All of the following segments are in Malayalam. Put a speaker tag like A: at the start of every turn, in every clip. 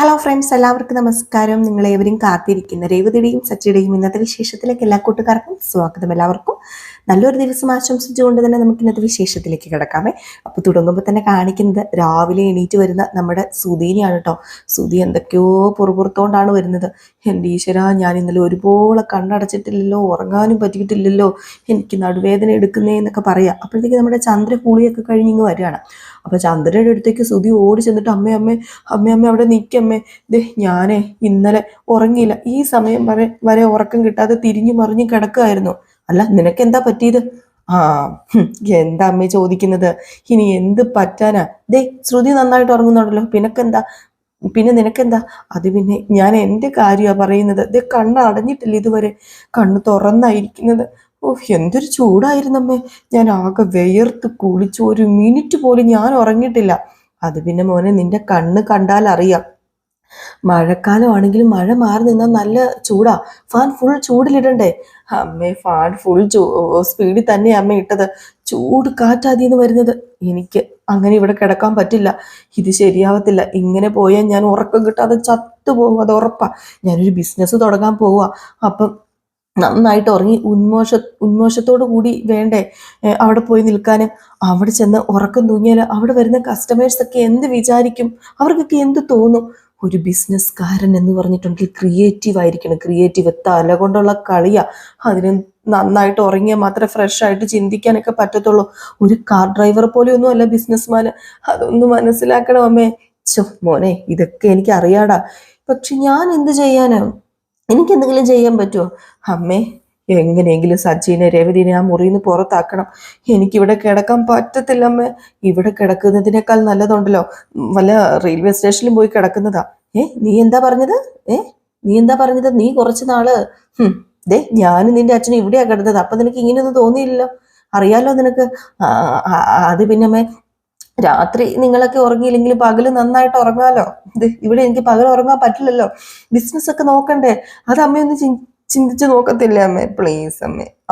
A: ഹലോ ഫ്രണ്ട്സ്, എല്ലാവർക്കും നമസ്കാരം. നിങ്ങളേവരും കാത്തിരിക്കുന്ന രേവതിയുടെയും സച്ചിയുടെയും ഇന്നത്തെ വിശേഷത്തിലേക്ക് എല്ലാ കൂട്ടുകാർക്കും സ്വാഗതം. എല്ലാവർക്കും നല്ലൊരു ദിവസം ആശംസിച്ചുകൊണ്ട് തന്നെ നമുക്ക് ഇന്നത്തെ വിശേഷത്തിലേക്ക് കിടക്കാമേ. അപ്പോൾ തുടങ്ങുമ്പോൾ തന്നെ കാണിക്കുന്നത് രാവിലെ എണീറ്റ് വരുന്ന നമ്മുടെ സുധീനെയാണ് കേട്ടോ. സുധി എന്തൊക്കെയോ പുറപുറത്തോണ്ടാണ് വരുന്നത്. എൻ്റെ ഈശ്വര, ഞാൻ ഇന്നലെ ഒരുപോലെ കണ്ണടച്ചിട്ടില്ലല്ലോ, ഉറങ്ങാനും പറ്റിയിട്ടില്ലല്ലോ, എനിക്ക് നടുവേദന എടുക്കുന്നേ എന്നൊക്കെ പറയാം. അപ്പോഴത്തേക്ക് നമ്മുടെ ചന്ദ്ര കൂളിയൊക്കെ കഴിഞ്ഞിങ്ങ് വരികയാണ്. അപ്പോൾ ചന്ദ്രയുടെ അടുത്തേക്ക് സുധി ഓടി ചെന്നിട്ട് അമ്മേ അമ്മേ അമ്മേ അമ്മേ അവിടെ നിൽക്കമ്മേ, ദേ ഞാനേ ഇന്നലെ ഉറങ്ങിയില്ല, ഈ സമയം വരെ ഉറക്കം കിട്ടാതെ തിരിഞ്ഞു മറിഞ്ഞു കിടക്കുകയായിരുന്നു. അല്ല, നിനക്കെന്താ പറ്റിയത്? ആ എന്താ അമ്മേ ചോദിക്കുന്നത്, ഇനി എന്ത് പറ്റാനാ? ദേ ശ്രുതി നന്നായിട്ട് ഉറങ്ങുന്നുണ്ടല്ലോ, പിന്നെ നിനക്കെന്താ? അത് പിന്നെ ഞാൻ എൻ്റെ കാര്യമാണ് പറയുന്നത്. ദേ കണ്ണ് അടഞ്ഞിട്ടില്ല ഇതുവരെ, കണ്ണ് തുറന്നായിരിക്കുന്നത്. ഓഹ് എന്തൊരു ചൂടായിരുന്നമ്മേ, ഞാൻ ആകെ വിയർത്ത് കുളിച്ചു, ഒരു മിനിറ്റ് പോലും ഞാൻ ഉറങ്ങിയിട്ടില്ല. അത് പിന്നെ മോനെ, നിന്റെ കണ്ണ് കണ്ടാൽ അറിയാം, മഴക്കാലമാണെങ്കിലും മഴ മാറി നിന്നാൽ നല്ല ചൂടാ. ഫാൻ ഫുൾ ചൂടിലിടണ്ടേ? അമ്മേ, ഫാൻ ഫുൾ സ്പീഡിൽ തന്നെയാണ് അമ്മ ഇട്ടത്. ചൂട് കാറ്റാതിന്ന് വരുന്നത്. എനിക്ക് അങ്ങനെ ഇവിടെ കിടക്കാൻ പറ്റില്ല, ഇത് ശരിയാവത്തില്ല. ഇങ്ങനെ പോയാൽ ഞാൻ ഉറക്കം കിട്ടാതെ ചത്തുപോകും, അത് ഉറപ്പാ. ഞാനൊരു ബിസിനസ് തുടങ്ങാൻ പോവാ. അപ്പം നന്നായിട്ട് ഉറങ്ങി ഉന്മോഷത്തോടു കൂടി വേണ്ടേ അവിടെ പോയി നിൽക്കാനും. അവിടെ ചെന്ന് ഉറക്കം തൂങ്ങിയാൽ അവിടെ വരുന്ന കസ്റ്റമേഴ്സൊക്കെ എന്ത് വിചാരിക്കും? അവർക്കൊക്കെ എന്ത് തോന്നും? ഒരു ബിസിനസ്സുകാരൻ എന്ന് പറഞ്ഞിട്ടുണ്ടെങ്കിൽ ക്രിയേറ്റീവ് ആയിരിക്കണം. ക്രിയേറ്റീവ് തല കൊണ്ടുള്ള കളിയാ. അതിന് നന്നായിട്ട് ഉറങ്ങിയാൽ മാത്രമേ ഫ്രഷ് ആയിട്ട് ചിന്തിക്കാനൊക്കെ പറ്റത്തുള്ളൂ. ഒരു കാർ ഡ്രൈവർ പോലെയൊന്നും അല്ല ബിസിനസ്മാന്. അതൊന്ന് മനസ്സിലാക്കണം അമ്മേ. മോനെ, ഇതൊക്കെ എനിക്ക് അറിയാടാ, പക്ഷെ ഞാൻ എന്ത് ചെയ്യാനാ? എനിക്ക് എന്തെങ്കിലും ചെയ്യാൻ പറ്റുമോ? അമ്മേ, എങ്ങനെയെങ്കിലും സച്ചിനെ രേവതിനെ ആ മുറിയിൽ നിന്ന് പുറത്താക്കണം. എനിക്കിവിടെ കിടക്കാൻ പറ്റത്തില്ല അമ്മേ. ഇവിടെ കിടക്കുന്നതിനേക്കാൾ നല്ലതുണ്ടല്ലോ വല്ല റെയിൽവേ സ്റ്റേഷനിലും പോയി കിടക്കുന്നതാ. നീ എന്താ പറഞ്ഞത്? നീ കുറച്ച് നാള് ദേ ഞാനും നിന്റെ അച്ഛനും ഇവിടെയാ കിടന്നത്. അപ്പൊ നിനക്ക് ഇങ്ങനെയൊന്നും തോന്നിയില്ലല്ലോ, അറിയാലോ നിനക്ക്. അത് പിന്നെ അമ്മേ, രാത്രി നിങ്ങളൊക്കെ ഉറങ്ങിയില്ലെങ്കിലും പകല് നന്നായിട്ട് ഉറങ്ങാലോ. ഇത് ഇവിടെ എനിക്ക് പകൽ ഉറങ്ങാൻ പറ്റില്ലല്ലോ, ബിസിനസ് ഒക്കെ നോക്കണ്ടേ. അത് അമ്മയൊന്ന് ചിന്തിച്ച് നോക്കത്തില്ലേ അമ്മേ? പ്ലീസ്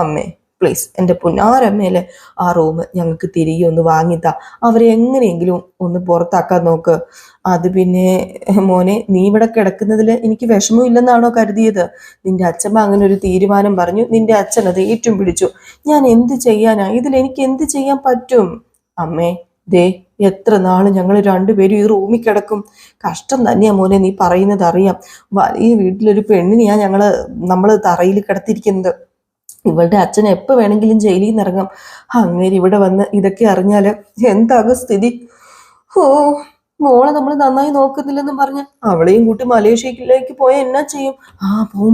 A: അമ്മേ പ്ലീസ്, എൻ്റെ പുന്നാരമ്മേലെ ആ റൂം ഞങ്ങൾക്ക് തിരികെ ഒന്ന് വാങ്ങിത്താ. അവരെ എങ്ങനെയെങ്കിലും ഒന്ന് പുറത്താക്കാൻ നോക്ക്. അത് പിന്നെ മോനെ, നീ ഇവിടെ കിടക്കുന്നതിൽ എനിക്ക് വിഷമം ഇല്ലെന്നാണോ കരുതിയത്? നിന്റെ അച്ഛമ്മ അങ്ങനെ ഒരു തീരുമാനം പറഞ്ഞു, നിന്റെ അച്ഛൻ അത് ഏറ്റവും പിടിച്ചു. ഞാൻ എന്ത് ചെയ്യാനാ? ഇതിൽ എനിക്ക് എന്ത് ചെയ്യാൻ പറ്റും? അമ്മേ, ദേ എത്ര നാള് ഞങ്ങൾ രണ്ടുപേരും ഈ റൂമിൽ കിടക്കും? കഷ്ടം തന്നെയാ മോനെ, നീ പറയുന്നത് അറിയാം. ഈ വീട്ടിലൊരു പെണ്ണിനെയാ നമ്മൾ തറയിൽ കിടത്തിയിരിക്കുന്നത്. ഇവളുടെ അച്ഛൻ എപ്പോൾ വേണമെങ്കിലും ജയിലിൽ നിന്ന് ഇറങ്ങാം. അങ്ങനെ ഇവിടെ വന്ന് ഇതൊക്കെ അറിഞ്ഞാല് എന്താകും സ്ഥിതി? ഓ, മോളെ നമ്മൾ നന്നായി നോക്കുന്നില്ലെന്നും പറഞ്ഞ് അവളെയും കൂട്ടി മലേഷ്യയിലേക്ക് പോയാൽ എന്നാ ചെയ്യും?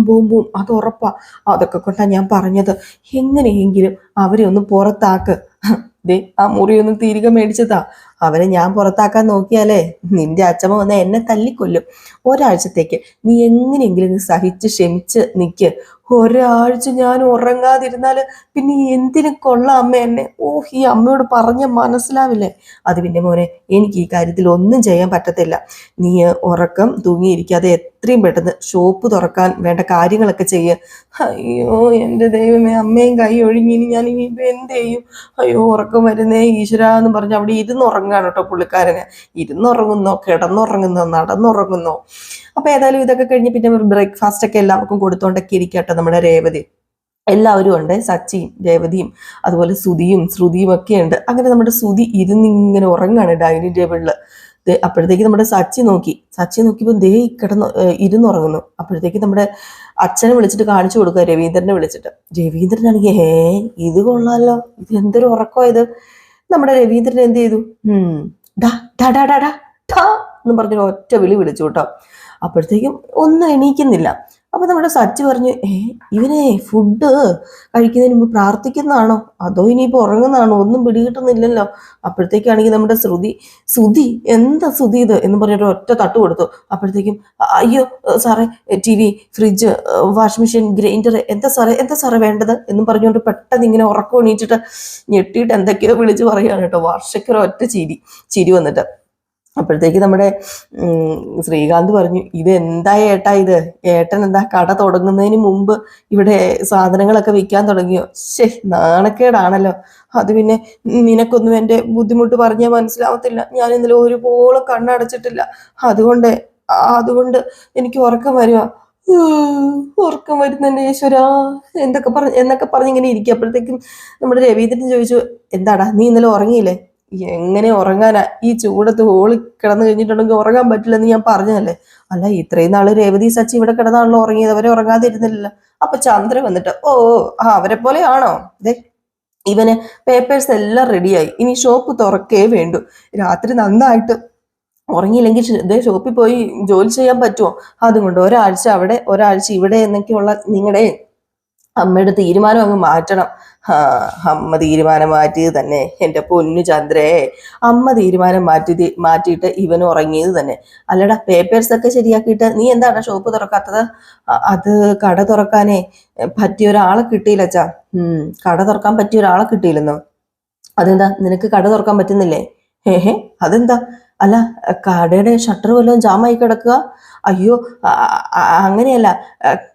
A: പോവും, അത് ഉറപ്പാ. അതൊക്കെ കൊണ്ടാ ഞാൻ പറഞ്ഞത്, എങ്ങനെയെങ്കിലും അവരെ ഒന്ന് പുറത്താക്ക്. ദേ ആ മുറി ഒന്ന് തിരികെ മേടിച്ചതാ. അവരെ ഞാൻ പുറത്താക്കാൻ നോക്കിയാലേ നിന്റെ അച്ഛമ്മ വന്ന് എന്നെ തല്ലിക്കൊല്ലും. ഒരാഴ്ചത്തേക്ക് നീ എങ്ങനെയെങ്കിലും സഹിച്ച് ക്ഷമിച്ച് നിൽക്ക്. ഒരാഴ്ച ഞാൻ ഉറങ്ങാതിരുന്നാല് പിന്നെ എന്തിനു കൊള്ളാം അമ്മ എന്നെ? ഈ അമ്മയോട് പറഞ്ഞ് മനസ്സിലാവില്ലേ? അത് പിന്നെ മോനെ, എനിക്ക് ഈ കാര്യത്തിൽ ഒന്നും ചെയ്യാൻ പറ്റത്തില്ല. നീ ഉറക്കം തൂങ്ങിയിരിക്കാതെ എത്രയും പെട്ടെന്ന് ഷോപ്പ് തുറക്കാൻ വേണ്ട കാര്യങ്ങളൊക്കെ ചെയ്യ്. അയ്യോ എൻ്റെ ദൈവമേ, അമ്മയും കൈ ഒഴിഞ്ഞി, ഞാൻ ഇനി ഇപ്പൊ എന്ത് ചെയ്യും? അയ്യോ, ഉറക്കം വരുന്നേ ഈശ്വര എന്ന് പറഞ്ഞ് അവിടെ ഇരുന്നുറങ്ങാണ് കേട്ടോ പുള്ളിക്കാരന്. ഇരുന്നുറങ്ങുന്നോ, കിടന്നുറങ്ങുന്നോ, നടന്നുറങ്ങുന്നോ? അപ്പൊ ഏതായാലും ഇതൊക്കെ കഴിഞ്ഞ് പിന്നെ ബ്രേക്ക്ഫാസ്റ്റ് ഒക്കെ എല്ലാവർക്കും കൊടുത്തോണ്ടൊക്കെ ഇരിക്കട്ടെ നമ്മുടെ രേവതി. എല്ലാവരും ഉണ്ട്, സച്ചിയും രേവതിയും അതുപോലെ സുധിയും ശ്രുതിയും ഒക്കെ ഉണ്ട്. അങ്ങനെ നമ്മുടെ സുധി ഇരുന്നിങ്ങനെ ഉറങ്ങാണ് ഡൈനിങ് ടേബിളിൽ. അപ്പോഴത്തേക്ക് നമ്മുടെ സച്ചി നോക്കിയപ്പോൾ ദേ ഇരുന്നുറങ്ങുന്നു. അപ്പോഴത്തേക്ക് നമ്മുടെ അച്ഛനെ വിളിച്ചിട്ട് കാണിച്ചു കൊടുക്കുക, രവീന്ദ്രനെ വിളിച്ചിട്ട്. രവീന്ദ്രനാണെങ്കിൽ ഇത് കൊള്ളാലോ, ഇത് എന്തൊരു ഉറക്കോ ഇത്. നമ്മുടെ രവീന്ദ്രൻ എന്ത് ചെയ്തു? ഡാ ഡാ ഡാ ഡാ ഡാ എന്ന് പറഞ്ഞൊരു ഒറ്റ വിളിച്ചു കേട്ടോ. അപ്പോഴത്തേക്കും ഒന്നും എണീക്കുന്നില്ല. അപ്പൊ നമ്മുടെ സച്ചി പറഞ്ഞു, ഇവനെ ഫുഡ് കഴിക്കുന്നതിന് മുമ്പ് പ്രാർത്ഥിക്കുന്നതാണോ അതോ ഇനിയിപ്പോ ഉറങ്ങുന്നതാണോ, ഒന്നും പിടികിട്ടുന്നില്ലല്ലോ. അപ്പോഴത്തേക്കാണെങ്കിൽ നമ്മുടെ സുധി എന്താ സുധി ഇത് എന്ന് പറഞ്ഞിട്ട് ഒറ്റ തട്ട് കൊടുത്തു. അപ്പോഴത്തേക്കും അയ്യോ സാറേ, TV, fridge, washing machine, grinder, എന്താ സാറേ വേണ്ടത് എന്നും പറഞ്ഞുകൊണ്ട് പെട്ടെന്ന് ഇങ്ങനെ ഉറക്കം എണീറ്റിട്ട് ഞെട്ടിയിട്ട് എന്തൊക്കെയോ വിളിച്ച് പറയുകയാണ് കേട്ടോ. വർഷയ്ക്കൊരു ഒറ്റ ചിരി വന്നിട്ട്. അപ്പോഴത്തേക്ക് നമ്മുടെ ശ്രീകാന്ത് പറഞ്ഞു, ഇത് എന്താ ഏട്ടാ ഇത്? ഏട്ടൻ എന്താ കട തുടങ്ങുന്നതിന് മുമ്പ് ഇവിടെ സാധനങ്ങളൊക്കെ വിൽക്കാൻ തുടങ്ങിയോ? നാണക്കേടാണല്ലോ. അത് പിന്നെ നിനക്കൊന്നും എൻ്റെ ബുദ്ധിമുട്ട് പറഞ്ഞാൽ മനസ്സിലാവത്തില്ല. ഞാൻ ഇന്നലെ ഒരുപോലെ കണ്ണടച്ചിട്ടില്ല, അതുകൊണ്ട് അതുകൊണ്ട് എനിക്ക് ഉറക്കം വരുക. ഉറക്കം വരുന്നുണ്ട് ഈശ്വരാ എന്നൊക്കെ പറഞ്ഞ് ഇങ്ങനെ ഇരിക്കുക. അപ്പോഴത്തേക്കും നമ്മുടെ രവീന്ദ്രൻ ചോദിച്ചു, എന്താടാ നീ ഇന്നലെ ഉറങ്ങിയില്ലേ? എങ്ങനെ ഉറങ്ങാനാ, ഈ ചൂടത്ത് ഹോളിൽ കിടന്നു കഴിഞ്ഞിട്ടുണ്ടെങ്കിൽ ഉറങ്ങാൻ പറ്റില്ലെന്ന് ഞാൻ പറഞ്ഞതല്ലേ. അല്ല, ഇത്രയും നാള് രേവതി സച്ചി ഇവിടെ കിടന്നാണല്ലോ ഉറങ്ങിയത്, അവരെ ഉറങ്ങാതിരുന്നില്ലല്ലോ. അപ്പൊ ചന്ദ്ര വന്നിട്ട്, ഓ അവരെ പോലെയാണോ? ദേ ഇവന് പേപ്പേഴ്സ് എല്ലാം റെഡിയായി, ഇനി ഷോപ്പ് തുറക്കേ വേണ്ടു. രാത്രി നന്നായിട്ട് ഉറങ്ങിയില്ലെങ്കിൽ ഇതേ ഷോപ്പിൽ പോയി ജോലി ചെയ്യാൻ പറ്റുമോ? അതുകൊണ്ട് ഒരാഴ്ച അവിടെ ഒരാഴ്ച ഇവിടെ എന്നൊക്കെയുള്ള നിങ്ങളുടെ അമ്മയുടെ തീരുമാനം അങ്ങ് മാറ്റണം. അമ്മ തീരുമാനം മാറ്റിയത് തന്നെ, എൻ്റെ പൊന്നു ചന്ദ്രേ, അമ്മ തീരുമാനം മാറ്റിയിട്ട് ഇവൻ ഉറങ്ങിയത് തന്നെ. അല്ലടാ, പേപ്പേഴ്സ് ഒക്കെ ശരിയാക്കിയിട്ട് നീ എന്താണ് ഷോപ്പ് തുറക്കാത്തത്? അത് കട തുറക്കാനേ പറ്റിയ ഒരാളെ കിട്ടിയില്ല അച്ഛാ. കട തുറക്കാൻ പറ്റിയ ഒരാളെ കിട്ടിയില്ലെന്നോ? അതെന്താ, നിനക്ക് കട തുറക്കാൻ പറ്റുന്നില്ലേ? ഹേഹേ, അതെന്താ? അല്ല, കടയുടെ ഷട്ടർ വല്ലതും ജാമായി കിടക്കുക? അയ്യോ, അങ്ങനെയല്ല,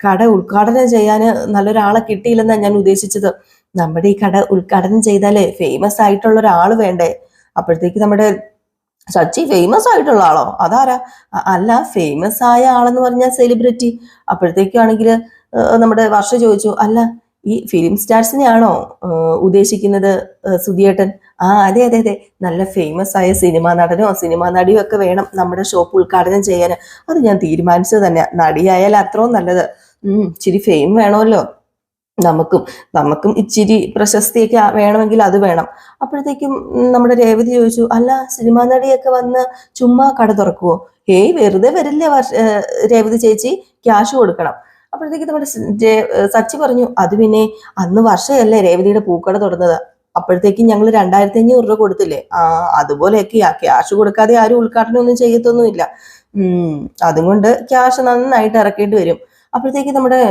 A: കട ഉദ്ഘാടനം ചെയ്യാൻ നല്ലൊരാളെ കിട്ടിയില്ലെന്നാണ് ഞാൻ ഉദ്ദേശിച്ചത്. നമ്മുടെ ഈ കട ഉദ്ഘാടനം ചെയ്താലേ ഫേമസ് ആയിട്ടുള്ള ഒരാൾ വേണ്ടേ? അപ്പോഴത്തേക്ക് നമ്മുടെ സച്ചി ഫേമസ് ആയിട്ടുള്ള ആളോ? അതാരാ? അല്ല, ഫേമസ് ആയ ആളെന്ന് പറഞ്ഞാൽ സെലിബ്രിറ്റി. അപ്പോഴത്തേക്കാണെങ്കിൽ നമ്മുടെ വർഷ ചോദിച്ചു, അല്ല ഈ ഫിലിം സ്റ്റാർസിനെയാണോ ഉദ്ദേശിക്കുന്നത് സുധിയേട്ടൻ? അതെ അതെ അതെ, നല്ല ഫേമസ് ആയ സിനിമാ നടനോ സിനിമാ നടിയോ ഒക്കെ വേണം നമ്മുടെ ഷോപ്പ് ഉദ്ഘാടനം ചെയ്യാൻ. അത് ഞാൻ തീരുമാനിച്ചത് തന്നെ. നടിയായാൽ അത്രയും നല്ലത്. ഇച്ചിരി ഫെയിം വേണമല്ലോ നമുക്കും ഇച്ചിരി പ്രശസ്തിയൊക്കെ വേണമെങ്കിൽ അത് വേണം. അപ്പോഴത്തേക്കും നമ്മുടെ രേവതി ചോദിച്ചു, അല്ല സിനിമാ നടിയൊക്കെ വന്ന് ചുമ്മാ കട തുറക്കുവോ? വെറുതെ വരില്ലേ രേവതി ചേച്ചി, ക്യാഷ് കൊടുക്കണം. അപ്പോഴത്തേക്ക് നമ്മുടെ സച്ചി പറഞ്ഞു, അത് പിന്നെ അന്ന് വർഷയല്ലേ രേവതിയുടെ പൂക്കട തുറന്നത്, അപ്പോഴത്തേക്കും ഞങ്ങൾ 2500 രൂപ കൊടുത്തില്ലേ? അതുപോലെയൊക്കെയാ, ക്യാഷ് കൊടുക്കാതെ ആരും ഉദ്ഘാടനം ഒന്നും ചെയ്യത്തൊന്നുമില്ല. അതുകൊണ്ട് ക്യാഷ് നന്നായിട്ട് ഇറക്കേണ്ടി വരും. അപ്പോഴത്തേക്ക് നമ്മുടെ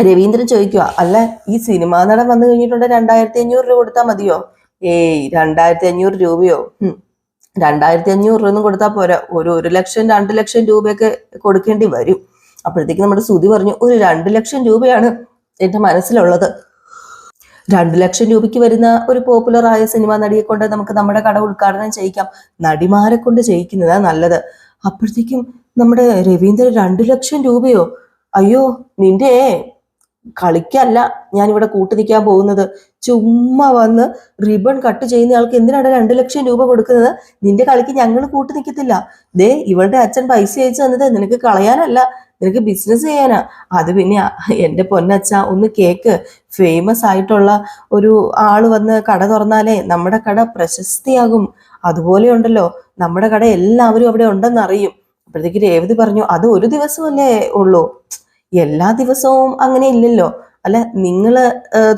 A: രവീന്ദ്രൻ ചോദിക്കുക, അല്ല ഈ സിനിമാ നടൻ വന്നു കഴിഞ്ഞിട്ടുണ്ട് 2500 രൂപ കൊടുത്താൽ മതിയോ? 2500 രൂപയോ? 2500 രൂപ ഒന്നും കൊടുത്താൽ പോരാ, 1 ലക്ഷം 2 ലക്ഷം രൂപയൊക്കെ കൊടുക്കേണ്ടി വരും. അപ്പോഴത്തേക്ക് നമ്മുടെ സുധി പറഞ്ഞു, ഒരു 2 ലക്ഷം രൂപയാണ് എന്റെ മനസ്സിലുള്ളത്. 2 ലക്ഷം രൂപയ്ക്ക് വരുന്ന ഒരു പോപ്പുലർ ആയ സിനിമാ നടിയെ കൊണ്ട് നമുക്ക് നമ്മുടെ കട ഉദ്ഘാടനം ചെയ്യിക്കാം. നടിമാരെ കൊണ്ട് ചെയ്യിക്കുന്നതാ നല്ലത്. അപ്പോഴത്തേക്കും നമ്മുടെ രവീന്ദ്രൻ 2 ലക്ഷം രൂപയോ? അയ്യോ, നിന്റെ കളിക്കല്ല ഞാനിവിടെ കൂട്ടു നിൽക്കാൻ പോകുന്നത്. ചുമ്മാ വന്ന് റിബൺ കട്ട് ചെയ്യുന്ന ആൾക്ക് എന്തിനാണ് 2 ലക്ഷം രൂപ കൊടുക്കുന്നത്? നിന്റെ കളിക്ക് ഞങ്ങൾ കൂട്ടു നിൽക്കത്തില്ല. ഇവളുടെ അച്ഛൻ പൈസ അയച്ചു തന്നത് നിനക്ക് കളയാനല്ല, നിനക്ക് ബിസിനസ് ചെയ്യാനാ. അത് പിന്നെ എൻ്റെ പൊന്നച്ഛ, ഒന്ന് കേക്ക്. ഫേമസ് ആയിട്ടുള്ള ഒരു ആള് വന്ന് കട തുറന്നാലേ നമ്മുടെ കട പ്രശസ്തിയാകും. അതുപോലെ ഉണ്ടല്ലോ, നമ്മുടെ കട എല്ലാവരും അവിടെ ഉണ്ടെന്നറിയും. അപ്പോഴത്തേക്ക് രേവതി പറഞ്ഞു, അത് ഒരു ദിവസമല്ലേ ഉള്ളൂ, എല്ലാ ദിവസവും അങ്ങനെ ഇല്ലല്ലോ. അല്ല, നിങ്ങള്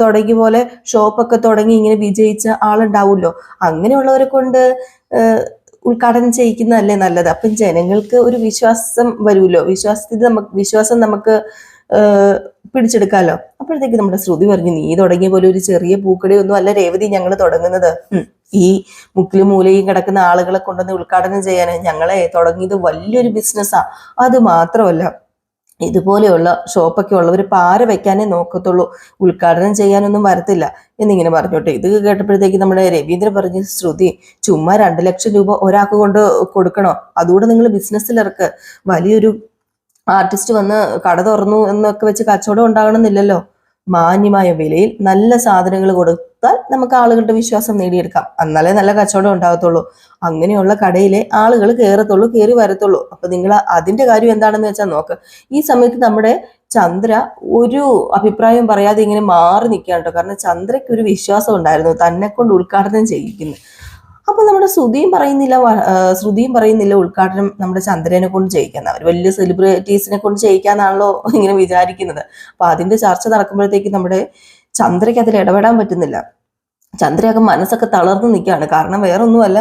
A: തുടങ്ങിയ പോലെ ഷോപ്പൊക്കെ തുടങ്ങി ഇങ്ങനെ വിജയിച്ച ആളുണ്ടാവുമല്ലോ, അങ്ങനെയുള്ളവരെ കൊണ്ട് ഉദ്ഘാടനം ചെയ്യിക്കുന്നതല്ലേ നല്ലത്. അപ്പം ജനങ്ങൾക്ക് ഒരു വിശ്വാസം വരുമല്ലോ, വിശ്വാസം നമുക്ക് പിടിച്ചെടുക്കാമല്ലോ. അപ്പോഴത്തേക്ക് നമ്മുടെ ശ്രുതി പറഞ്ഞു, നീ തുടങ്ങിയ പോലെ ഒരു ചെറിയ പൂക്കടയൊന്നും അല്ല രേവതി ഞങ്ങൾ തുടങ്ങുന്നത്. ഈ മുക്കിലും മൂലയും കിടക്കുന്ന ആളുകളെ കൊണ്ടുവന്ന് ഉദ്ഘാടനം ചെയ്യാൻ ഞങ്ങളെ തുടങ്ങിയത് വലിയൊരു ബിസിനസ്സാ. അത് മാത്രമല്ല, ഇതുപോലെയുള്ള ഷോപ്പൊക്കെ ഉള്ളവർ പാര വെക്കാനേ നോക്കത്തുള്ളൂ, ഉദ്ഘാടനം ചെയ്യാനൊന്നും വരത്തില്ല എന്നിങ്ങനെ പറഞ്ഞോട്ടെ. ഇത് കേട്ടപ്പോഴത്തേക്ക് നമ്മുടെ രവീന്ദ്രൻ പറഞ്ഞു, ശ്രുതി ചുമ്മാ 2 ലക്ഷം രൂപ ഒരാൾക്ക് കൊണ്ട് കൊടുക്കണോ? അതുകൂടെ നിങ്ങൾ ബിസിനസ്സിലിറക്ക്. വലിയൊരു ആർട്ടിസ്റ്റ് വന്ന് കട തുറന്നു എന്നൊക്കെ വെച്ച് കച്ചവടം ഉണ്ടാകണമെന്നില്ലല്ലോ. മാന്യമായ വിലയിൽ നല്ല സാധനങ്ങൾ കൊടുത്താൽ നമുക്ക് ആളുകളുടെ വിശ്വാസം നേടിയെടുക്കാം, എന്നാലേ നല്ല കച്ചവടം ഉണ്ടാകത്തുള്ളൂ. അങ്ങനെയുള്ള കടയിലെ ആളുകൾ കയറി വരത്തുള്ളൂ. അപ്പൊ നിങ്ങൾ അതിന്റെ കാര്യം എന്താണെന്ന് വെച്ചാൽ നോക്ക്. ഈ സമയത്ത് നമ്മുടെ ചന്ദ്ര ഒരു അഭിപ്രായം പറയാതെ ഇങ്ങനെ മാറി നിൽക്കുകയാണ് കേട്ടോ. കാരണം ചന്ദ്രയ്ക്ക് ഒരു വിശ്വാസം ഉണ്ടായിരുന്നു തന്നെ കൊണ്ട് ഉദ്ഘാടനം ചെയ്യിക്കുന്നു. അപ്പൊ നമ്മുടെ ശ്രുതിയും പറയുന്നില്ല ഉദ്ഘാടനം നമ്മുടെ ചന്ദ്രനെ കൊണ്ട് ചെയ്യിക്കാൻ. അവർ വലിയ സെലിബ്രിറ്റീസിനെ കൊണ്ട് ചെയ്യിക്കാന്നാണല്ലോ ഇങ്ങനെ വിചാരിക്കുന്നത്. അപ്പൊ അതിന്റെ ചർച്ച നടക്കുമ്പോഴത്തേക്ക് നമ്മുടെ ചന്ദ്രയ്ക്ക് അതിൽ ഇടപെടാൻ പറ്റുന്നില്ല. ചന്ദ്രയൊക്കെ മനസ്സൊക്കെ തളർന്നു നിൽക്കുകയാണ്. കാരണം വേറൊന്നുമല്ല,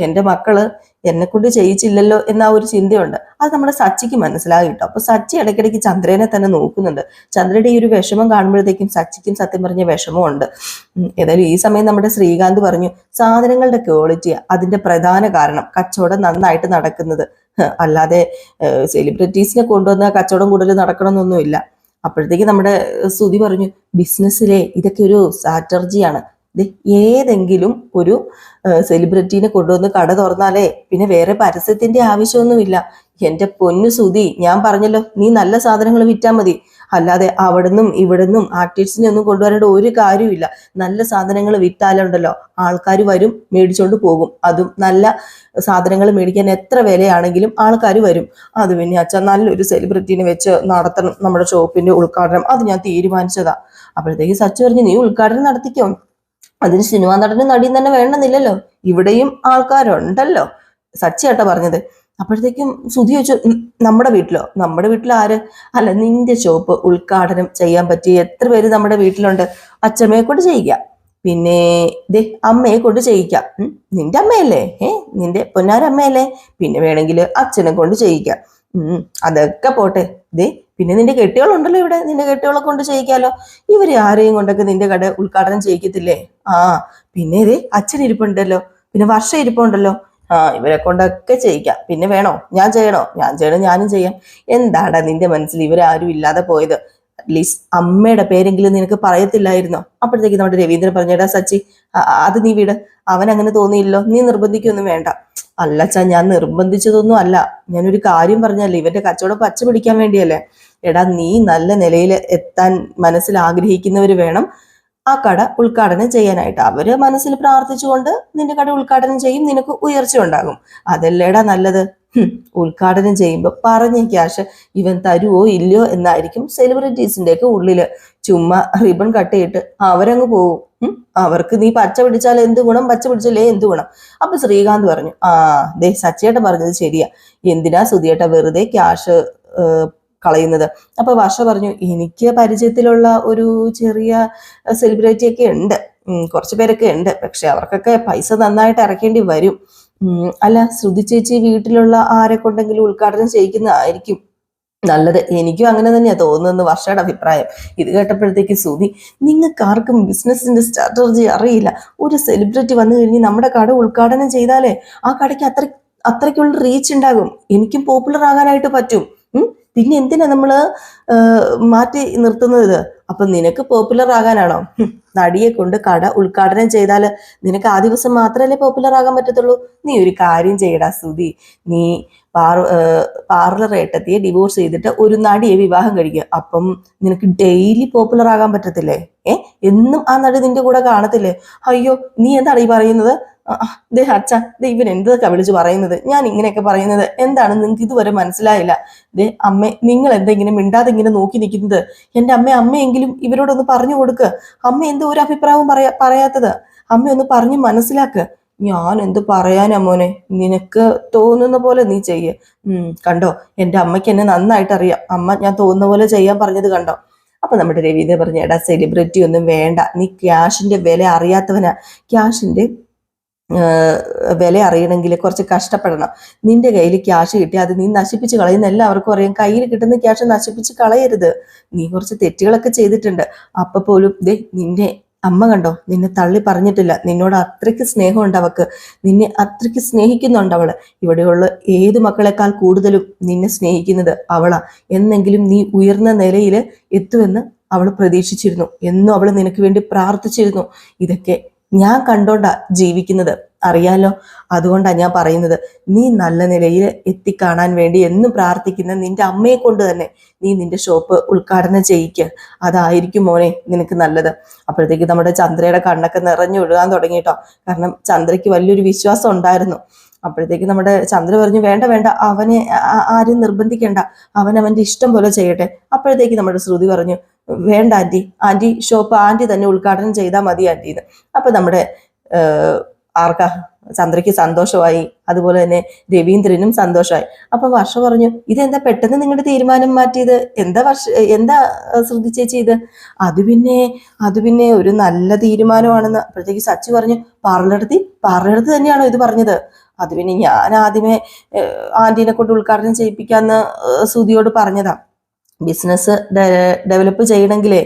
A: എൻ്റെ മക്കള് എന്നെ കൊണ്ട് ചെയ്യിച്ചില്ലല്ലോ എന്ന ഒരു ചിന്തയുണ്ട്. അത് നമ്മുടെ സച്ചിക്ക് മനസ്സിലായി കേട്ടോ. അപ്പൊ സച്ചി ഇടയ്ക്കിടയ്ക്ക് ചന്ദ്രനെ തന്നെ നോക്കുന്നുണ്ട്. ചന്ദ്രയുടെ ഈ ഒരു വിഷമം കാണുമ്പോഴത്തേക്കും സച്ചിക്കും സത്യം പറഞ്ഞ വിഷമമുണ്ട്. ഏതായാലും ഈ സമയം നമ്മുടെ ശ്രീകാന്ത് പറഞ്ഞു, സാധനങ്ങളുടെ ക്വാളിറ്റി അതിന്റെ പ്രധാന കാരണം കച്ചവടം നന്നായിട്ട് നടക്കുന്നത്, അല്ലാതെ സെലിബ്രിറ്റീസിനെ കൊണ്ടുവന്ന കച്ചവടം കൂടുതൽ നടക്കണമെന്നൊന്നുമില്ല. അപ്പോഴത്തേക്ക് നമ്മുടെ ശ്രുതി പറഞ്ഞു, ബിസിനസ്സിലെ ഇതൊക്കെ ഒരു സ്ട്രാറ്റജിയാണ്, ദേ ഏതെങ്കിലും ഒരു സെലിബ്രിറ്റീനെ കൊണ്ടുവന്ന് കട തുറന്നാലേ പിന്നെ വേറെ പരസ്യത്തിന്റെ ആവശ്യമൊന്നുമില്ല. എന്റെ പൊന്നു സുധി, ഞാൻ പറഞ്ഞല്ലോ, നീ നല്ല സാധനങ്ങൾ വിറ്റാൽ മതി. അല്ലാതെ അവിടുന്നും ഇവിടുന്നും ആർട്ടിസ്റ്റിനെ ഒന്നും കൊണ്ടുവരേണ്ട ഒരു കാര്യമില്ല. നല്ല സാധനങ്ങൾ വിറ്റാലുണ്ടല്ലോ ആൾക്കാർ വരും, മേടിച്ചോണ്ട് പോകും. അതും നല്ല സാധനങ്ങൾ മേടിക്കാൻ എത്ര വിലയാണെങ്കിലും ആൾക്കാർ വരും. അത് പിന്നെ അച്ഛൻ നല്ലൊരു സെലിബ്രിറ്റീനെ വെച്ച് നടത്തണം നമ്മുടെ ഷോപ്പിന്റെ ഉദ്ഘാടനം, അത് ഞാൻ തീരുമാനിച്ചതാ. അപ്പോഴത്തേക്ക് സച്ചു പറഞ്ഞു, നീ ഉദ്ഘാടനം നടത്തിക്കോ, അതിന് സിനിമാ നടനും നടിയും തന്നെ വേണമെന്നില്ലല്ലോ, ഇവിടെയും ആൾക്കാരുണ്ടല്ലോ, സച്ചിയാട്ടോ പറഞ്ഞത്. അപ്പോഴത്തേക്കും സുധി ചോദിച്ചു, നമ്മുടെ വീട്ടിലോ? നമ്മുടെ വീട്ടിൽ ആര്? അല്ല, നിന്റെ ഷോപ്പ് ഉദ്ഘാടനം ചെയ്യാൻ പറ്റിയ എത്ര പേര് നമ്മുടെ വീട്ടിലുണ്ട്? അച്ഛമ്മയെ കൊണ്ട് ചെയ്യിക്കാം, പിന്നെ ദേ അമ്മയെ കൊണ്ട് ചെയ്യിക്കാം. നിന്റെ അമ്മയല്ലേ, നിന്റെ പൊന്നാരമ്മയല്ലേ, പിന്നെ വേണമെങ്കിൽ അച്ഛനെ കൊണ്ട് ചെയ്യിക്കാം. അതൊക്കെ പോട്ടെ, ദേ പിന്നെ നിന്റെ കെട്ടികളുണ്ടല്ലോ ഇവിടെ, നിന്റെ കെട്ടികളെ കൊണ്ട് ചെയ്യിക്കാലോ. ഇവര് ആരെയും കൊണ്ടൊക്കെ നിന്റെ കട ഉദ്ഘാടനം ചെയ്യിക്കത്തില്ലേ? പിന്നെ ഇതേ അച്ഛൻ ഇരിപ്പുണ്ടല്ലോ, പിന്നെ വർഷം ഇരിപ്പുണ്ടല്ലോ, ഇവരെ കൊണ്ടൊക്കെ ചെയ്യിക്കാം. പിന്നെ വേണോ, ഞാൻ ചെയ്യണോ? ഞാൻ ചെയ്യണം, ഞാനും ചെയ്യാം. എന്താടാ നിന്റെ മനസ്സിൽ ഇവരാരും ഇല്ലാതെ പോയത്? അറ്റ്ലീസ്റ്റ് അമ്മയുടെ പേരെങ്കിലും നിനക്ക് പറയത്തില്ലായിരുന്നോ? അപ്പോഴത്തേക്ക് നമ്മുടെ രവീന്ദ്രൻ പറഞ്ഞേടാ സച്ചി, അത് നീ വിട്, അവൻ അങ്ങനെ തോന്നിയില്ലോ, നീ നിർബന്ധിക്കൊന്നും വേണ്ട. അല്ലച്ചാ, ഞാൻ നിർബന്ധിച്ചതൊന്നും അല്ല, ഞാനൊരു കാര്യം പറഞ്ഞല്ലേ, ഇവന്റെ കച്ചവടം പച്ച പിടിക്കാൻ വേണ്ടിയല്ലേ. എടാ, നീ നല്ല നിലയിൽ എത്താൻ മനസ്സിൽ ആഗ്രഹിക്കുന്നവര് വേണം ആ കട ഉദ്ഘാടനം ചെയ്യാനായിട്ട്. അവര് മനസ്സിൽ പ്രാർത്ഥിച്ചുകൊണ്ട് നിന്റെ കട ഉദ്ഘാടനം ചെയ്യും, നിനക്ക് ഉയർച്ച ഉണ്ടാകും. അതല്ലേടാ നല്ലത്. ഉദ്ഘാടനം ചെയ്യുമ്പോൾ പറഞ്ഞ ക്യാഷ് ഇവൻ തരുവോ ഇല്ലയോ എന്നായിരിക്കും സെലിബ്രിറ്റീസിന്റെ ഒക്കെ ഉള്ളില്. ചുമ്മാ റിബൺ കട്ട് ചെയ്തിട്ട് അവരങ്ങ് പോവും. അവർക്ക് നീ പച്ച പിടിച്ചാൽ എന്ത് ഗുണം, പച്ച പിടിച്ചാലേ എന്ത് ഗുണം. അപ്പൊ ശ്രീകാന്ത് പറഞ്ഞു, ദേ സച്ചിയേട്ടൻ പറഞ്ഞത് ശരിയാ, എന്തിനാ സുധിയേട്ട വെറുതെ ക്യാഷ് കളയുന്നത്. അപ്പൊ വർഷ പറഞ്ഞു, എനിക്ക് പരിചയത്തിലുള്ള ഒരു ചെറിയ സെലിബ്രിറ്റി ഒക്കെ ഉണ്ട്, കുറച്ചു പേരൊക്കെ ഉണ്ട്, പക്ഷെ അവർക്കൊക്കെ പൈസ നന്നായിട്ട് ഇറക്കേണ്ടി വരും. അല്ല, ശ്രുതി ചേച്ചി വീട്ടിലുള്ള ആരെ കൊണ്ടെങ്കിലും ഉദ്ഘാടനം ചെയ്യിക്കുന്നതായിരിക്കും നല്ലത്. എനിക്കും അങ്ങനെ തന്നെയാ തോന്നുന്നു വർഷയുടെ അഭിപ്രായം. ഇത് കേട്ടപ്പോഴത്തേക്ക് സുധി, നിങ്ങൾക്ക് ആർക്കും ബിസിനസിന്റെ സ്ട്രാറ്റജി അറിയില്ല. ഒരു സെലിബ്രിറ്റി വന്നു കഴിഞ്ഞ് നമ്മുടെ കട ഉദ്ഘാടനം ചെയ്താലേ ആ കടയ്ക്ക് അത്രയ്ക്കുള്ള റീച്ച് ഉണ്ടാകും, എനിക്കും പോപ്പുലർ ആകാനായിട്ട് പറ്റും. പിന്നെ എന്തിനാ നമ്മള് മാറ്റി നിർത്തുന്നത് ഇത്? അപ്പൊ നിനക്ക് പോപ്പുലർ ആകാനാണോ? നടിയെ കൊണ്ട് കട ഉദ്ഘാടനം ചെയ്താൽ നിനക്ക് ആ ദിവസം മാത്രമല്ലേ പോപ്പുലർ ആകാൻ പറ്റത്തുള്ളൂ. നീ ഒരു കാര്യം ചെയ്യടാ സുധി, നീ പാർലർ ഏട്ടത്തിയെ ഡിവോഴ്സ് ചെയ്തിട്ട് ഒരു നടിയെ വിവാഹം കഴിക്കുക. അപ്പം നിനക്ക് ഡെയിലി പോപ്പുലർ ആകാൻ പറ്റത്തില്ലേ? എന്നും ആ നടി നിന്റെ കൂടെ കാണത്തില്ലേ? അയ്യോ, നീ എന്താണ് ഈ പറയുന്നത്? അച്ഛ, ഇവൻ എന്തൊക്കെ വിളിച്ച് പറയുന്നത്? ഞാൻ ഇങ്ങനെയൊക്കെ പറയുന്നത് എന്താണ് നിങ്ങൾക്ക് ഇതുവരെ മനസ്സിലായില്ല? അമ്മ, നിങ്ങൾ എന്താ ഇങ്ങനെ മിണ്ടാതെ ഇങ്ങനെ നോക്കി നിൽക്കുന്നത്? എൻ്റെ അമ്മയെങ്കിലും ഇവരോടൊന്ന് പറഞ്ഞു കൊടുക്ക്. അമ്മ എന്തോ ഒരു അഭിപ്രായവും പറയാത്തത്, അമ്മ ഒന്ന് പറഞ്ഞു മനസ്സിലാക്ക്. ഞാൻ എന്ത് പറയാനാ മോനെ, നിനക്ക് തോന്നുന്ന പോലെ നീ ചെയ്യ്. കണ്ടോ, എൻ്റെ അമ്മയ്ക്ക് എന്നെ നന്നായിട്ട് അറിയാം, അമ്മ ഞാൻ തോന്നുന്ന പോലെ ചെയ്യാൻ പറഞ്ഞത് കണ്ടോ. അപ്പൊ നമ്മുടെ രവീന്ദ്രൻ പറഞ്ഞു, എടാ സെലിബ്രിറ്റി ഒന്നും വേണ്ട, നീ ക്യാഷിന്റെ വില അറിയാത്തവനാ. ക്യാഷിന്റെ വില അറിയണമെങ്കിൽ കുറച്ച് കഷ്ടപ്പെടണം. നിന്റെ കയ്യിൽ ക്യാഷ് കിട്ടി അത് നീ നശിപ്പിച്ച് കളയുന്ന എല്ലാവർക്കും അറിയാം. കയ്യിൽ കിട്ടുന്ന ക്യാഷ് നശിപ്പിച്ച് കളയരുത്. നീ കുറച്ച് തെറ്റുകളൊക്കെ ചെയ്തിട്ടുണ്ട്. അപ്പൊ പോലും നിന്റെ അമ്മ കണ്ടോ, നിന്നെ തള്ളി പറഞ്ഞിട്ടില്ല. നിന്നോട് അത്രയ്ക്ക് സ്നേഹമുണ്ട് അവക്ക്, നിന്നെ അത്രയ്ക്ക് സ്നേഹിക്കുന്നുണ്ട് അവള്. ഇവിടെയുള്ള ഏത് മക്കളെക്കാൾ കൂടുതലും നിന്നെ സ്നേഹിക്കുന്നത് അവളാ. എന്നെങ്കിലും നീ ഉയർന്ന നിലയിൽ എത്തുമെന്ന് അവൾ പ്രതീക്ഷിച്ചിരുന്നു, എന്നും അവൾ നിനക്ക് വേണ്ടി പ്രാർത്ഥിച്ചിരുന്നു. ഇതൊക്കെ ഞാൻ കണ്ടോണ്ടാ ജീവിക്കുന്നത്, അറിയാലോ. അതുകൊണ്ടാണ് ഞാൻ പറയുന്നത്, നീ നല്ല നിലയിൽ എത്തിക്കാണാൻ വേണ്ടി എന്നും പ്രാർത്ഥിക്കുന്ന നിന്റെ അമ്മയെ കൊണ്ട് തന്നെ നീ നിന്റെ ഷോപ്പ് ഉദ്ഘാടനം ചെയ്യിക്കുക. അതായിരിക്കും മോനെ നിനക്ക് നല്ലത്. അപ്പോഴത്തേക്ക് നമ്മുടെ ചന്ദ്രയുടെ കണ്ണൊക്കെ നിറഞ്ഞൊഴുകാൻ തുടങ്ങിട്ടോ. കാരണം ചന്ദ്രയ്ക്ക് വലിയൊരു വിശ്വാസം ഉണ്ടായിരുന്നു. അപ്പോഴത്തേക്ക് നമ്മുടെ ചന്ദ്ര പറഞ്ഞു, വേണ്ട വേണ്ട, അവനെ ആരും നിർബന്ധിക്കേണ്ട, അവന്റെ ഇഷ്ടം പോലെ ചെയ്യട്ടെ. അപ്പോഴത്തേക്ക് നമ്മുടെ ശ്രുതി പറഞ്ഞു, വേണ്ട ആന്റി ഷോപ്പ് ആന്റി തന്നെ ഉദ്ഘാടനം ചെയ്താൽ മതി ആന്റിന്ന്. അപ്പൊ നമ്മുടെ ആർക്കാ, ചന്ദ്രയ്ക്ക് സന്തോഷമായി, അതുപോലെ തന്നെ രവീന്ദ്രനും സന്തോഷമായി. അപ്പൊ വർഷ പറഞ്ഞു, ഇതെന്താ പെട്ടെന്ന് നിങ്ങളുടെ തീരുമാനം മാറ്റിയത്? എന്താ ശ്രുതി ചേച്ചി ഇത്? അത് പിന്നെ ഒരു നല്ല തീരുമാനമാണെന്ന്. അപ്പോഴത്തേക്ക് സച്ചി പറഞ്ഞു, പാർലറെടുത്ത് തന്നെയാണോ ഇത് പറഞ്ഞത്? അത് പിന്നെ ഞാൻ ആദ്യമേ ആന്റീനെ കൊണ്ട് ഉദ്ഘാടനം ചെയ്യിപ്പിക്കാന്ന് ശ്രുതിയോട് പറഞ്ഞതാ. ബിസിനസ് ഡെവലപ്പ് ചെയ്യണമെങ്കിലേ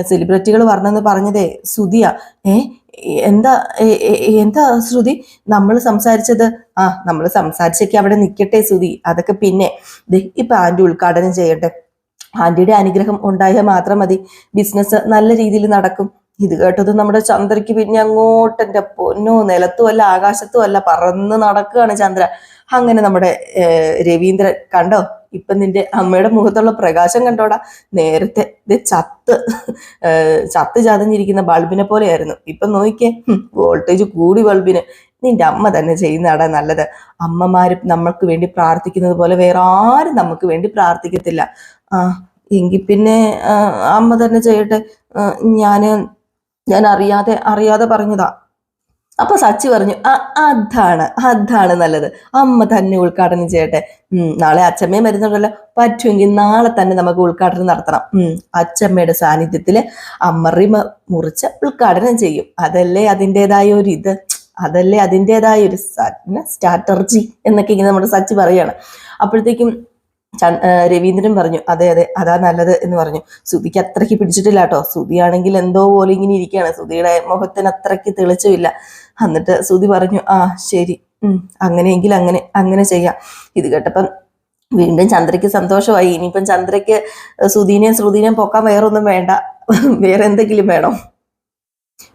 A: സെലിബ്രിറ്റികൾ വരണമെന്ന് പറഞ്ഞതേ ശ്രുതിയാ. എന്താ ശ്രുതി നമ്മൾ സംസാരിച്ചത്? നമ്മൾ സംസാരിച്ചൊക്കെ അവിടെ നിൽക്കട്ടെ ശ്രുതി, അതൊക്കെ പിന്നെ. ഇപ്പൊ ആന്റി ഉദ്ഘാടനം ചെയ്യട്ടെ, ആന്റിയുടെ അനുഗ്രഹം ഉണ്ടായാൽ മാത്രം മതി, ബിസിനസ് നല്ല രീതിയിൽ നടക്കും. ഇത് കേട്ടത് നമ്മുടെ ചന്ദ്രയ്ക്ക് പിന്നെ അങ്ങോട്ട് എൻ്റെ പൊന്നോ, നിലത്തും അല്ല ആകാശത്തും അല്ല, പറന്ന് നടക്കുകയാണ് ചന്ദ്ര. അങ്ങനെ നമ്മുടെ രവീന്ദ്രൻ കണ്ടോ, ഇപ്പൊ നിന്റെ അമ്മയുടെ മുഖത്തുള്ള പ്രകാശം കണ്ടോടാ, നേരത്തെ ഇത് ചത്ത് ചതഞ്ഞിരിക്കുന്ന ബൾബിനെ പോലെയായിരുന്നു, ഇപ്പൊ നോക്കിക്കേ വോൾട്ടേജ് കൂടി ബൾബിന്. നിന്റെ അമ്മ തന്നെ ചെയ്യുന്നതാടാ നല്ലത്. അമ്മമാരും നമ്മൾക്ക് വേണ്ടി പ്രാർത്ഥിക്കുന്നത് പോലെ വേറെ ആരും നമുക്ക് വേണ്ടി പ്രാർത്ഥിക്കത്തില്ല. ആ എങ്കിൽ പിന്നെ അമ്മ തന്നെ ചെയ്യട്ടെ. ഞാൻ അറിയാതെ പറഞ്ഞതാ. അപ്പൊ സച്ചി പറഞ്ഞു, അതാണ് നല്ലത്, അമ്മ തന്നെ ഉദ്ഘാടനം ചെയ്യട്ടെ. നാളെ അച്ഛമ്മയും വരുന്നുണ്ടല്ലോ, പറ്റുമെങ്കിൽ നാളെ തന്നെ നമുക്ക് ഉദ്ഘാടനം നടത്തണം. അച്ഛമ്മയുടെ സാന്നിധ്യത്തില് അമ്മ റിമ മുറിച്ച് ഉദ്ഘാടനം ചെയ്യും. അതല്ലേ അതിൻ്റെതായ ഒരു സ്ട്രാറ്റർജി എന്നൊക്കെ ഇങ്ങനെ നമ്മുടെ സച്ചി പറയാണ്. അപ്പോഴത്തേക്കും രവീന്ദ്രൻ പറഞ്ഞു, അതെ അതാ നല്ലത് എന്ന് പറഞ്ഞു. സുധിക്ക് അത്രയ്ക്ക് പിടിച്ചിട്ടില്ല കേട്ടോ. സുധിയാണെങ്കിൽ എന്തോ പോലെ ഇങ്ങനെ ഇരിക്കുകയാണ്, സുധിയുടെ മുഖത്തിന് അത്രയ്ക്ക് തെളിച്ചമില്ല. എന്നിട്ട് സുധി പറഞ്ഞു, ശരി, അങ്ങനെയെങ്കിൽ അങ്ങനെ ചെയ്യാം. ഇത് കേട്ടപ്പം വീണ്ടും ചന്ദ്രയ്ക്ക് സന്തോഷമായി. ഇനിയിപ്പം ചന്ദ്രയ്ക്ക് ശ്രുതിനെയും പൊക്കാൻ വേറൊന്നും വേണ്ട, വേറെ എന്തെങ്കിലും വേണം.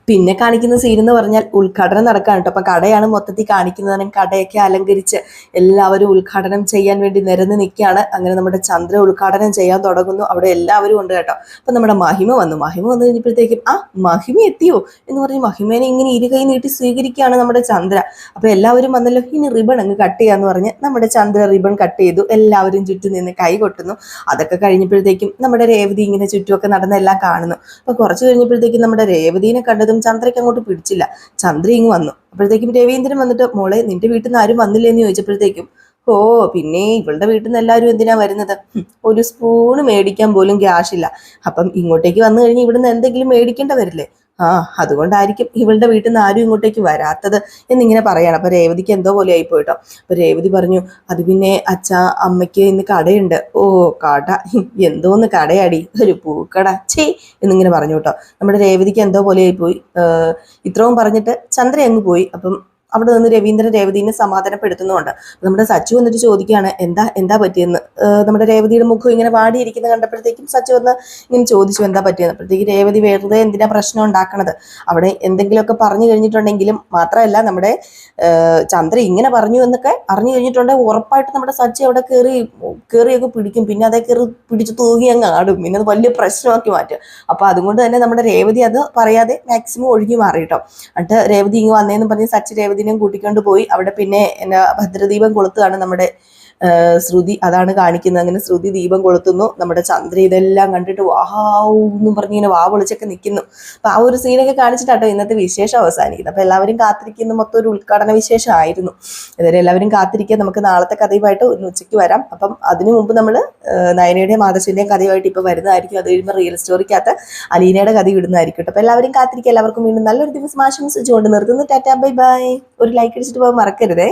A: പിന്നെ കാണിക്കുന്ന സീൻ എന്ന് പറഞ്ഞാൽ ഉദ്ഘാടനം നടക്കാണ് കേട്ടോ. അപ്പൊ കടയാണ് മൊത്തത്തിൽ കാണിക്കുന്നത്. കടയൊക്കെ അലങ്കരിച്ച് എല്ലാവരും ഉദ്ഘാടനം ചെയ്യാൻ വേണ്ടി നിരന്ന് നിൽക്കുകയാണ്. അങ്ങനെ നമ്മുടെ ചന്ദ്ര ഉദ്ഘാടനം ചെയ്യാൻ തുടങ്ങുന്നു. അവിടെ എല്ലാവരും ഉണ്ട് കേട്ടോ. അപ്പൊ നമ്മുടെ മഹിമ വന്നു കഴിഞ്ഞപ്പോഴത്തേക്കും മഹിമ എത്തിയോ എന്ന് പറഞ്ഞ് മഹിമേനെ ഇങ്ങനെ ഇരുകൈ നീട്ടി സ്വീകരിക്കുകയാണ് നമ്മുടെ ചന്ദ്ര. അപ്പൊ എല്ലാവരും വന്നല്ലോ, ഇനി റിബൺ അങ്ങ് കട്ട് ചെയ്യാന്ന് പറഞ്ഞ് നമ്മുടെ ചന്ദ്ര റിബൺ കട്ട് ചെയ്തു. എല്ലാവരും ചുറ്റും നിന്ന് കൈ കൊട്ടുന്നു. അതൊക്കെ കഴിഞ്ഞപ്പോഴത്തേക്കും നമ്മുടെ രേവതി ഇങ്ങനെ ചുറ്റുമൊക്കെ നടന്നെല്ലാം കാണുന്നു. അപ്പൊ കുറച്ച് കഴിഞ്ഞപ്പോഴത്തേക്കും നമ്മുടെ രേവതിനെ കണ്ടതും ചന്ദ്രയ്ക്ക് അങ്ങോട്ട് പിടിച്ചില്ല. ചന്ദ്ര ഇങ്ങ് വന്നു. അപ്പോഴത്തേക്കും രവീന്ദ്രൻ വന്നിട്ട്, മോളെ നിന്റെ വീട്ടിൽ നിന്ന് ആരും വന്നില്ലേ എന്ന് ചോദിച്ചപ്പോഴത്തേക്കും, പിന്നെ ഇവളുടെ വീട്ടിൽ നിന്ന് എല്ലാവരും എന്തിനാ വരുന്നത്, ഒരു സ്പൂണ് മേടിക്കാൻ പോലും ക്യാഷ് ഇല്ല, അപ്പം ഇങ്ങോട്ടേക്ക് വന്നു കഴിഞ്ഞാൽ ഇവിടുന്ന് എന്തെങ്കിലും മേടിക്കേണ്ട വരില്ലേ, അതുകൊണ്ടായിരിക്കും ഇവളുടെ വീട്ടിൽ നിന്ന് ആരും ഇങ്ങോട്ടേക്ക് വരാത്തത് എന്നിങ്ങനെ പറയാണ്. അപ്പൊ രേവതിക്ക് എന്തോ പോലെ ആയിപ്പോയിട്ടോ. അപ്പൊ രേവതി പറഞ്ഞു, അത് പിന്നെ അച്ഛാ, അമ്മയ്ക്ക് ഇന്ന് കടയുണ്ട്. കട, എന്തോന്ന് കടയാടി, ഒരു പൂക്കട എന്നിങ്ങനെ പറഞ്ഞു കേട്ടോ. നമ്മുടെ രേവതിക്ക് എന്തോ പോലെ ആയിപ്പോയി. ഇത്രയും പറഞ്ഞിട്ട് ചന്ദ്ര അങ്ങ് പോയി. അപ്പം അവിടെ നിന്ന് രവീന്ദ്രൻ രേവതിനെ സമാധാനപ്പെടുത്തുന്നുണ്ട്. നമ്മുടെ സച്ചു വന്നിട്ട് ചോദിക്കുകയാണ്, എന്താ പറ്റിയെന്ന്. നമ്മുടെ രേവതിയുടെ മുഖം ഇങ്ങനെ വാടിയിരിക്കുന്നത് കണ്ടപ്പോഴത്തേക്കും സച്ചു വന്ന് ഇങ്ങനെ ചോദിച്ചു എന്താ പറ്റിയെന്ന്. അപ്പോഴത്തേക്ക് രേവതി വെറുതെ എന്തിനാ പ്രശ്നം ഉണ്ടാക്കണത്, അവിടെ എന്തെങ്കിലുമൊക്കെ പറഞ്ഞു കഴിഞ്ഞിട്ടുണ്ടെങ്കിലും, മാത്രമല്ല നമ്മുടെ ചന്ദ്ര ഇങ്ങനെ പറഞ്ഞു എന്നൊക്കെ അറിഞ്ഞു കഴിഞ്ഞിട്ടുണ്ടെങ്കിൽ ഉറപ്പായിട്ട് നമ്മുടെ സച്ചി അവിടെ കയറിയൊക്കെ പിടിക്കും. പിന്നെ അതേ കയറി പിടിച്ച് തൂങ്ങി അങ്ങ് ആടും. പിന്നെ അത് വലിയ പ്രശ്നമാക്കി മാറ്റും. അപ്പൊ അതുകൊണ്ട് തന്നെ നമ്മുടെ രേവതി അത് പറയാതെ മാക്സിമം ഒഴുകി മാറിയിട്ടോ. എന്നിട്ട് രേവതി ഇങ്ങ് വന്നേന്ന് പറഞ്ഞ് സച്ചി രേവതിനെയും കൂട്ടിക്കൊണ്ട് പോയി. അവിടെ പിന്നെ ഭദ്രദീപം കൊളുത്തുകയാണ് നമ്മുടെ ശ്രുതി, അതാണ് കാണിക്കുന്നത്. അങ്ങനെ ശ്രുതി ദീപം കൊളുത്തുന്നു. നമ്മുടെ ചന്ദ്ര ഇതെല്ലാം കണ്ടിട്ട് വാവ് എന്നും പറഞ്ഞ് ഇങ്ങനെ വാ പൊളിച്ചൊക്കെ നിൽക്കുന്നു. അപ്പൊ ആ ഒരു സീനൊക്കെ കാണിച്ചിട്ടാട്ടോ ഇന്നത്തെ വിശേഷം അവസാനിക്കുന്നത്. അപ്പൊ എല്ലാവരും കാത്തിരിക്കുന്ന മൊത്തം ഒരു ഉദ്ഘാടന വിശേഷമായിരുന്നു. ഇതുവരെ എല്ലാവരും കാത്തിരിക്കുക. നമുക്ക് നാളത്തെ കഥയുമായിട്ട് ഒന്ന് ഉച്ചയ്ക്ക് വരാം. അപ്പം അതിനു മുമ്പ് നമ്മൾ നയനയുടെയും ആദർശിന്റെയും കഥയുമായിട്ട് ഇപ്പൊ വരുന്നതായിരിക്കും. അത് കഴിയുമ്പോൾ റിയൽ സ്റ്റോറിക്കകത്ത് അലീനയുടെ കഥ ഇടുന്നതായിരിക്കും. അപ്പൊ എല്ലാവരും കാത്തിരിക്കുക. എല്ലാവർക്കും വീണ്ടും നല്ലൊരു ദിവസം ആശംസിച്ചുകൊണ്ട് നിർത്തുന്നു. Tata, bye bye. ഒരു ലൈക്ക് അടിച്ചിട്ട് പോകാൻ മറക്കരുതേ.